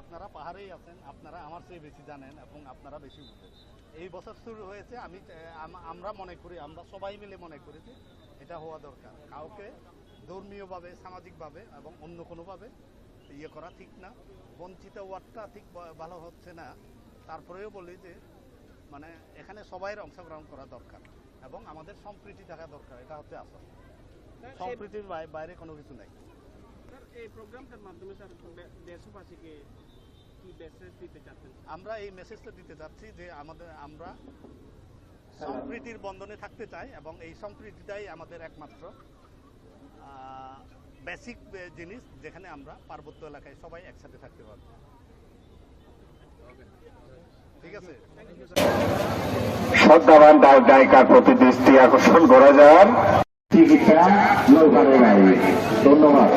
আপনারা পাহাড়েই আছেন, আপনারা আমার চেয়ে বেশি জানেন এবং আপনারা বেশি বুঝেন। এই বছর শুরু হয়েছে, আমরা মনে করি, আমরা সবাই মিলে মনে করি যে এটা হওয়া দরকার। কাউকে ধর্মীয়ভাবে, সামাজিকভাবে এবং অন্য কোনোভাবে ইয়ে করা ঠিক না। বঞ্চিত ওয়ার্ডটা ঠিক ভালো হচ্ছে না, তারপরেও বলি যে মানে এখানে সবাইয়ের অংশগ্রহণ করা দরকার এবং আমাদের সম্প্রীতি থাকা দরকার। এটা হচ্ছে আসল, সম্প্রীতির বাইরে কোনো কিছু নাই। এই প্রোগ্রামটার মাধ্যমে স্যার দেশবাসীকে কি মেসেজ দিতে চাচ্ছেন? আমরা এই মেসেজটা দিতে চাচ্ছি যে আমরা সম্প্রীতির বন্ধনে থাকতে চাই এবং এই সম্প্রীতিটাই আমাদের একমাত্র বেসিক জিনিস, যেখানে আমরা পার্বত্য এলাকায় সবাই একসাথে থাকতে পারব। ঠিক আছে, শ্রদ্ধাবান ডাক গায়িকার প্রতি দৃষ্টি আকর্ষণ করা যান। চিকিৎসা নৌকারে নাই। ধন্যবাদ।